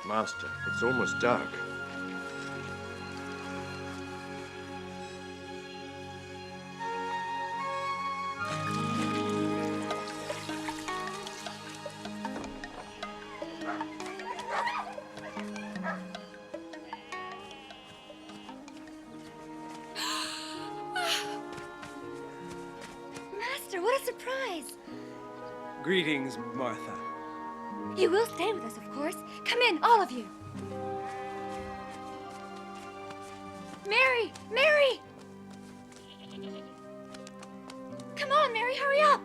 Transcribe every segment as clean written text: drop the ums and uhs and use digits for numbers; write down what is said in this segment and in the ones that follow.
Master, it's almost dark. Master, what a surprise! Greetings, Martha. You will stay with us, of course. Come in, all of you. Mary! Mary! Come on, Mary, hurry up!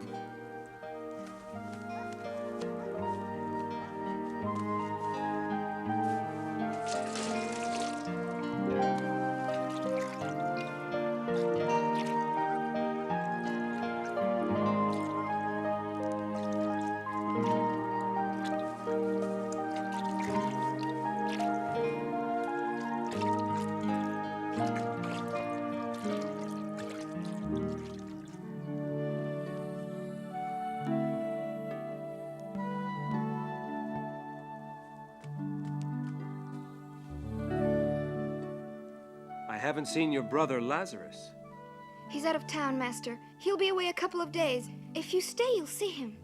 I haven't seen your brother Lazarus. He's out of town, Master. He'll be away a couple of days. If you stay, you'll see him.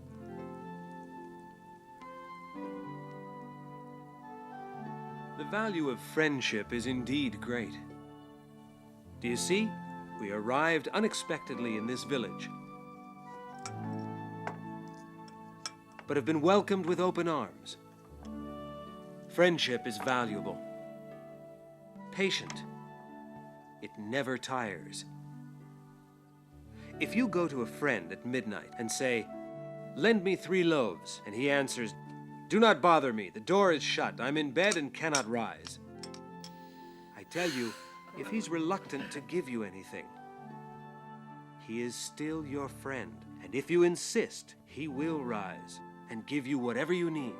The value of friendship is indeed great. Do you see? We arrived unexpectedly in this village, but have been welcomed with open arms. Friendship is valuable. Patient. It never tires. If you go to a friend at midnight and say, "Lend me 3 loaves," and he answers, "Do not bother me, the door is shut, I'm in bed and cannot rise," I tell you, if he's reluctant to give you anything, he is still your friend, and if you insist, he will rise and give you whatever you need.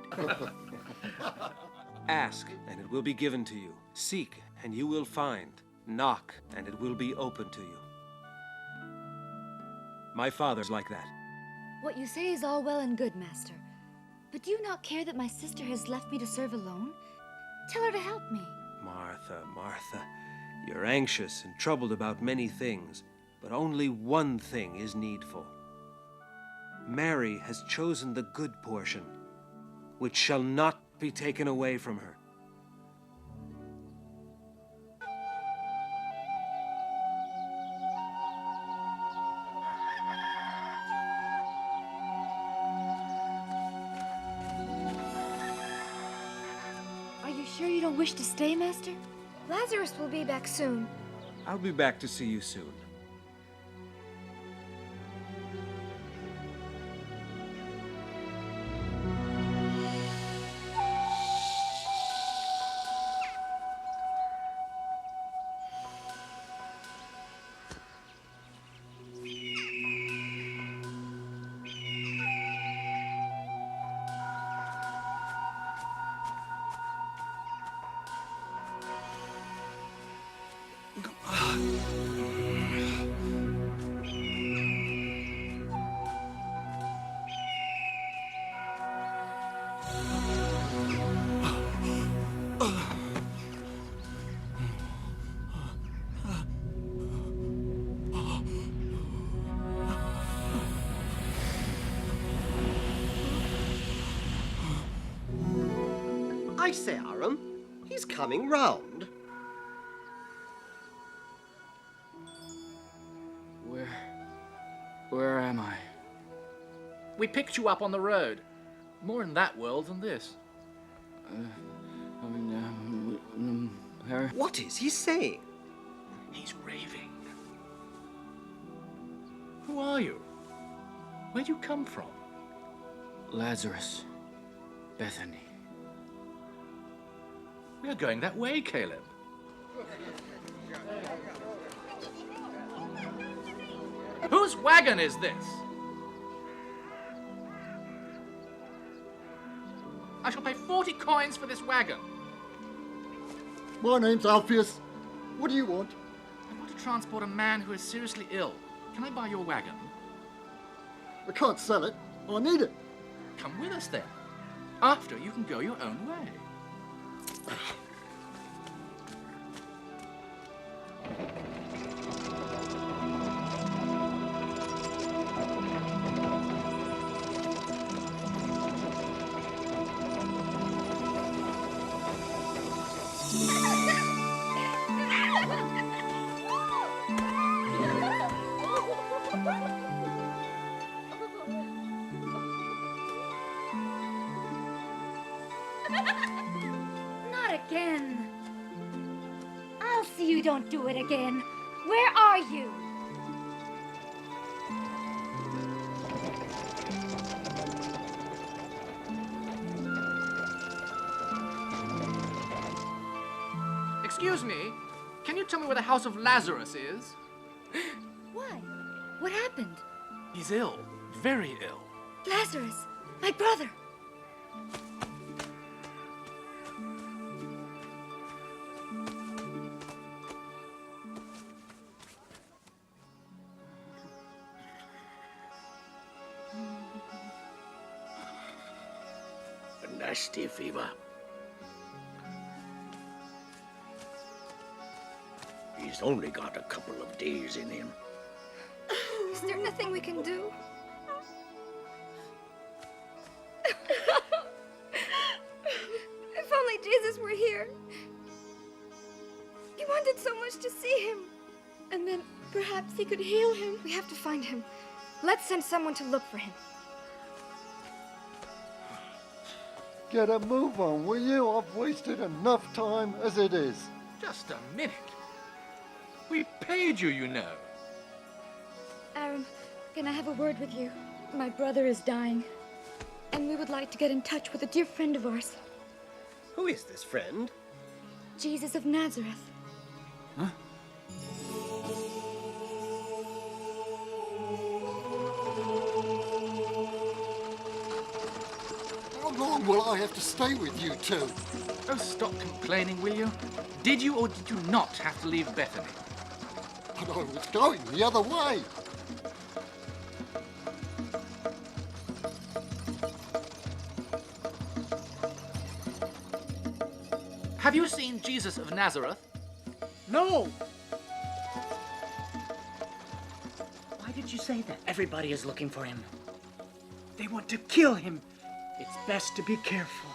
Ask, and it will be given to you. Seek, and you will find. Knock, and it will be open to you. My father's like that. What you say is all well and good, Master. But do you not care that my sister has left me to serve alone? Tell her to help me. Martha, Martha, you're anxious and troubled about many things, but only one thing is needful. Mary has chosen the good portion, which shall not be taken away from her. Are you sure you don't wish to stay, Master? Lazarus will be back soon. I'll be back to see you soon. I say, Aaron, he's coming round. Where am I? We picked you up on the road. More in that world than this. Harry? What is he saying? He's raving. Who are you? Where'd you come from? Lazarus. Bethany. We are going that way, Caleb. Whose wagon is this? I shall pay 40 coins for this wagon. My name's Alpheus. What do you want? I want to transport a man who is seriously ill. Can I buy your wagon? I can't sell it. I need it. Come with us then. After, you can go your own way. Not again. I'll see you don't do it again. Where are you? Excuse me, can you tell me where the house of Lazarus is? Why? What happened? He's ill, very ill. Lazarus, my brother. A nasty fever. He's only got a couple of days in him. Is there nothing we can do? If only Jesus were here. He wanted so much to see him. And then perhaps he could heal him. We have to find him. Let's send someone to look for him. Get a move on, will you? I've wasted enough time as it is. Just a minute. We paid you, you know. Aram, can I have a word with you? My brother is dying. And we would like to get in touch with a dear friend of ours. Who is this friend? Jesus of Nazareth. How long will I have to stay with you two? Oh, stop complaining, will you? Did you or did you not have to leave Bethany? But I was going the other way. Have you seen Jesus of Nazareth? No! Why did you say that? Everybody is looking for him. They want to kill him. It's best to be careful.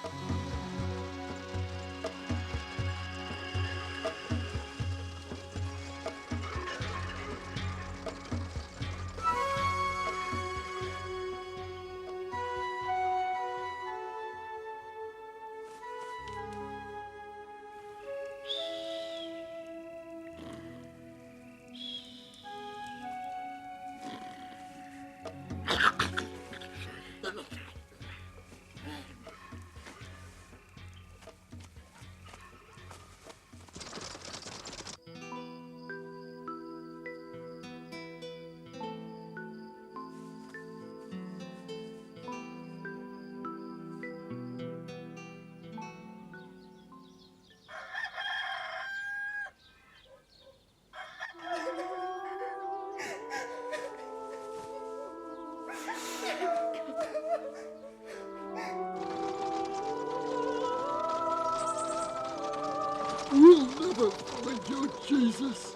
We'll never find you, Jesus.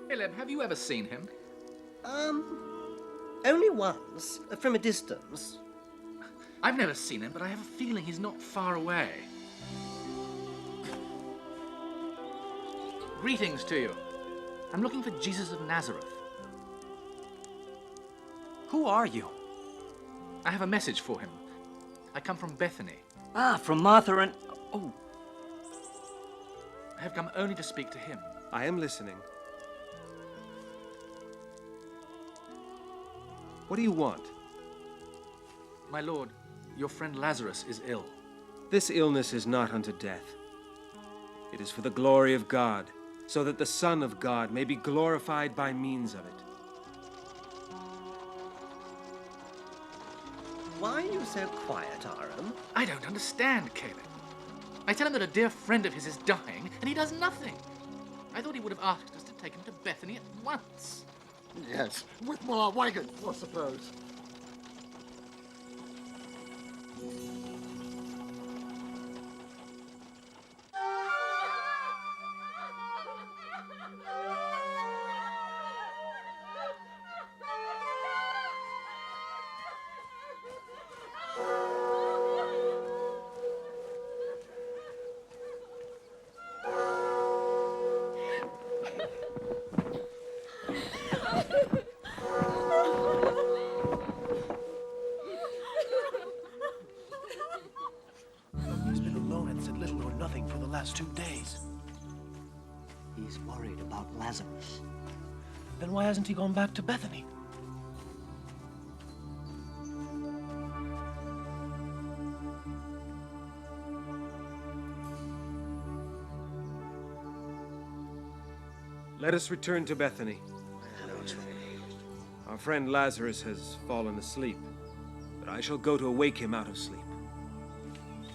Caleb, have you ever seen him? Only once, from a distance. I've never seen him, but I have a feeling he's not far away. Greetings to you. I'm looking for Jesus of Nazareth. Who are you? I have a message for him. I come from Bethany. Ah, from Martha and... Oh, I have come only to speak to him. I am listening. What do you want? My lord, your friend Lazarus is ill. This illness is not unto death. It is for the glory of God, so that the Son of God may be glorified by means of it. Why are you so quiet, Aram? I don't understand, Caleb. I tell him that a dear friend of his is dying, and he does nothing. I thought he would have asked us to take him to Bethany at once. Yes, with my wagon, I suppose. Then why hasn't he gone back to Bethany? Let us return to Bethany. Our friend Lazarus has fallen asleep, but I shall go to awake him out of sleep.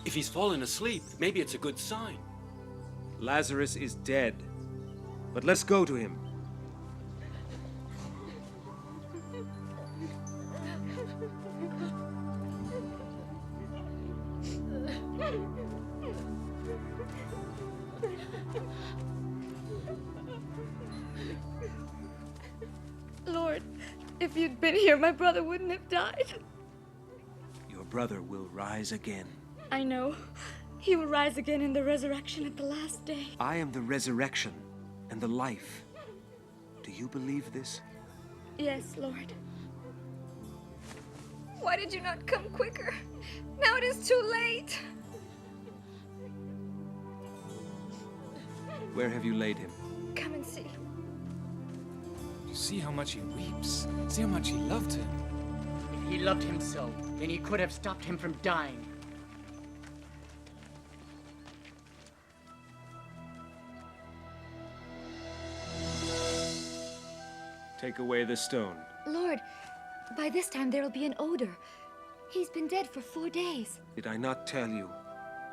If he's fallen asleep, maybe it's a good sign. Lazarus is dead, but let's go to him. Lord, if you'd been here, my brother wouldn't have died. Your brother will rise again. I know. He will rise again in the resurrection at the last day. I am the resurrection and the life. Do you believe this? Yes, Lord. Why did you not come quicker? Now it is too late. Where have you laid him? Come and see. See how much he weeps. See how much he loved him. If he loved him so, then he could have stopped him from dying. Take away the stone. Lord, by this time there will be an odor. He's been dead for 4 days. Did I not tell you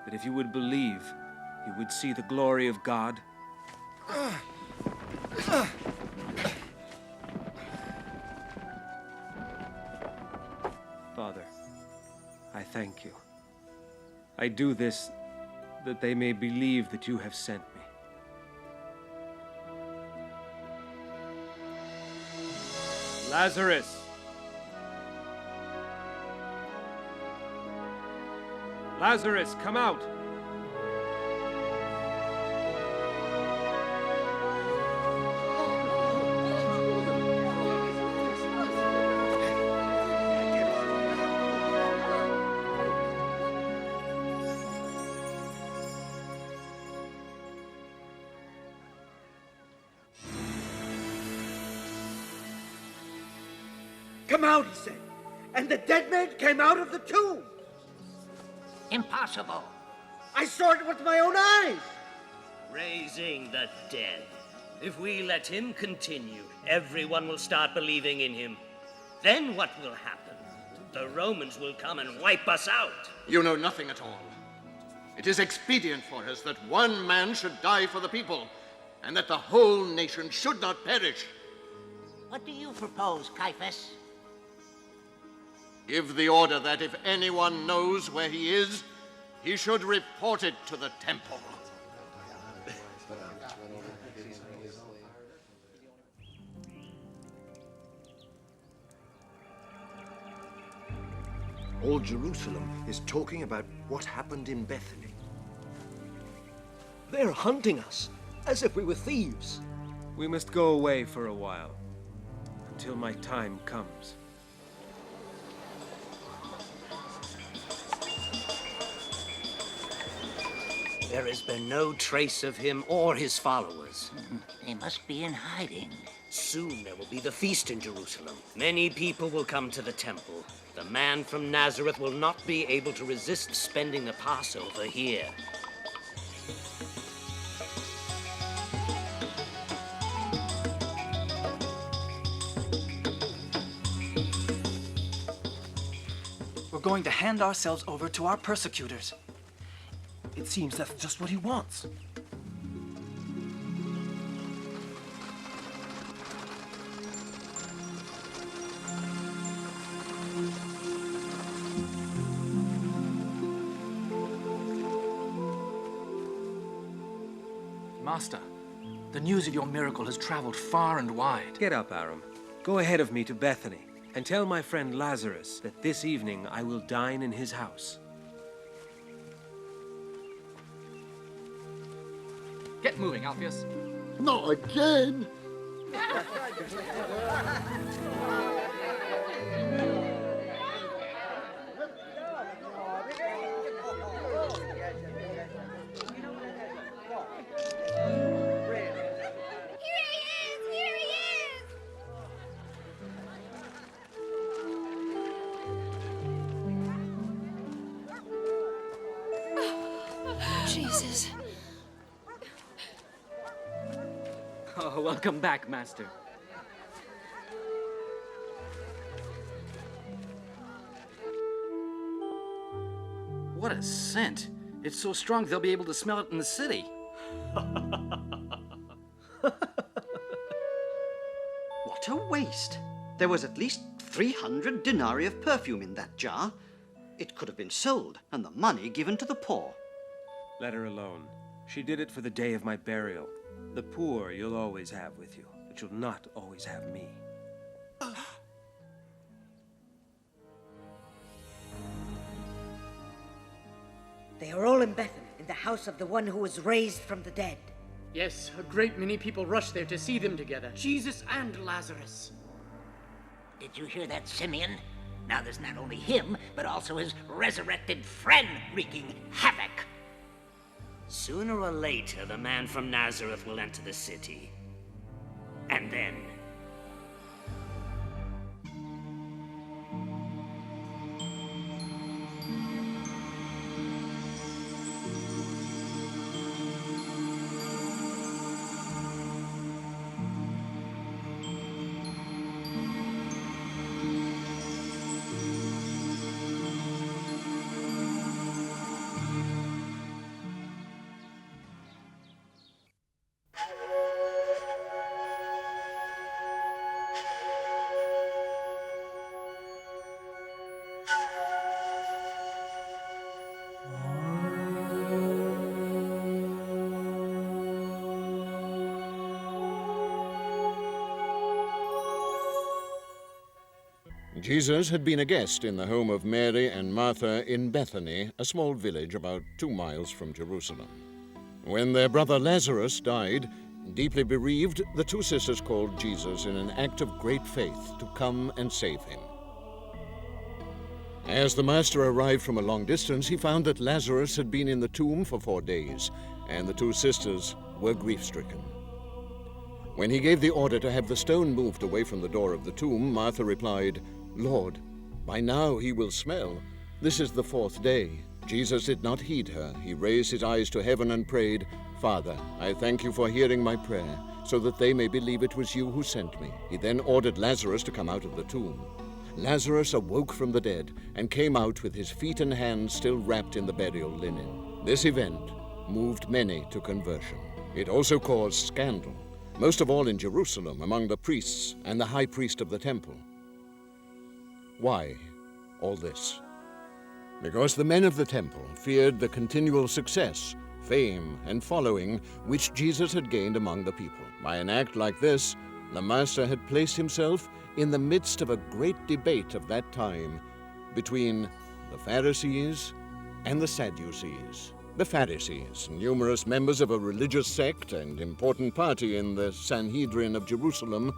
that if you would believe, you would see the glory of God? Father, I thank you. I do this that they may believe that you have sent me. Lazarus! Lazarus, come out! Come out, he said. And the dead man came out of the tomb. Impossible. I saw it with my own eyes. Raising the dead. If we let him continue, everyone will start believing in him. Then what will happen? The Romans will come and wipe us out. You know nothing at all. It is expedient for us that one man should die for the people, and that the whole nation should not perish. What do you propose, Caiaphas? Give the order that if anyone knows where he is, he should report it to the temple. All Jerusalem is talking about what happened in Bethany. They're hunting us, as if we were thieves. We must go away for a while, until my time comes. There has been no trace of him or his followers. They must be in hiding. Soon there will be the feast in Jerusalem. Many people will come to the temple. The man from Nazareth will not be able to resist spending the Passover here. We're going to hand ourselves over to our persecutors. It seems that's just what he wants. Master, the news of your miracle has traveled far and wide. Get up, Aram. Go ahead of me to Bethany, and tell my friend Lazarus that this evening I will dine in his house. Get moving, Alpheus. Not again! Jesus. Oh, welcome back, Master. What a scent. It's so strong they'll be able to smell it in the city. What a waste. There was at least 300 denarii of perfume in that jar. It could have been sold and the money given to the poor. Let her alone. She did it for the day of my burial. The poor you'll always have with you, but you'll not always have me. They are all in Bethany, in the house of the one who was raised from the dead. Yes, a great many people rushed there to see them together. Jesus and Lazarus. Did you hear that, Simeon? Now there's not only him, but also his resurrected friend wreaking havoc. Sooner or later, the man from Nazareth will enter the city. And then... Jesus had been a guest in the home of Mary and Martha in Bethany, a small village about 2 miles from Jerusalem. When their brother Lazarus died, deeply bereaved, the 2 sisters called Jesus in an act of great faith to come and save him. As the master arrived from a long distance, he found that Lazarus had been in the tomb for 4 days, and the 2 sisters were grief-stricken. When he gave the order to have the stone moved away from the door of the tomb, Martha replied, "Lord, by now he will smell. This is the 4th day." Jesus did not heed her. He raised his eyes to heaven and prayed, "Father, I thank you for hearing my prayer, so that they may believe it was you who sent me." He then ordered Lazarus to come out of the tomb. Lazarus awoke from the dead and came out with his feet and hands still wrapped in the burial linen. This event moved many to conversion. It also caused scandal, most of all in Jerusalem, among the priests and the high priest of the temple. Why all this? Because the men of the temple feared the continual success, fame, and following which Jesus had gained among the people. By an act like this, the Master had placed himself in the midst of a great debate of that time between the Pharisees and the Sadducees. The Pharisees, numerous members of a religious sect and important party in the Sanhedrin of Jerusalem,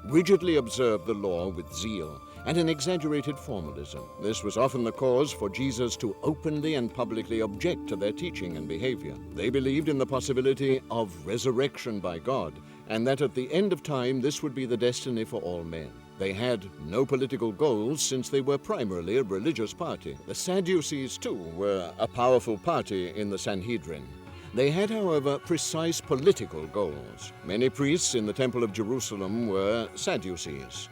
rigidly observed the law with zeal and an exaggerated formalism. This was often the cause for Jesus to openly and publicly object to their teaching and behavior. They believed in the possibility of resurrection by God, and that at the end of time this would be the destiny for all men. They had no political goals since they were primarily a religious party. The Sadducees, too, were a powerful party in the Sanhedrin. They had, however, precise political goals. Many priests in the Temple of Jerusalem were Sadducees.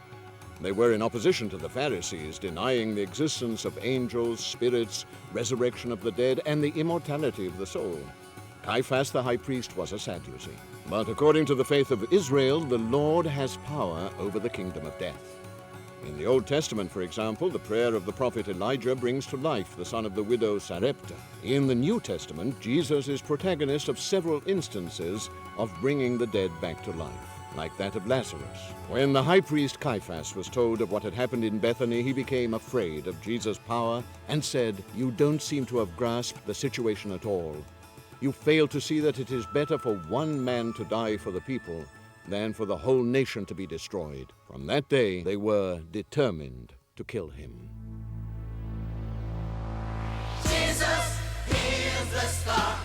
They were in opposition to the Pharisees, denying the existence of angels, spirits, resurrection of the dead, and the immortality of the soul. Caiaphas, the high priest, was a Sadducee. But according to the faith of Israel, the Lord has power over the kingdom of death. In the Old Testament, for example, the prayer of the prophet Elijah brings to life the son of the widow Sarepta. In the New Testament, Jesus is protagonist of several instances of bringing the dead back to life, like that of Lazarus. When the high priest Caiaphas was told of what had happened in Bethany, he became afraid of Jesus' power and said, "You don't seem to have grasped the situation at all. You fail to see that it is better for one man to die for the people than for the whole nation to be destroyed." From that day, they were determined to kill him. Jesus, he is the star.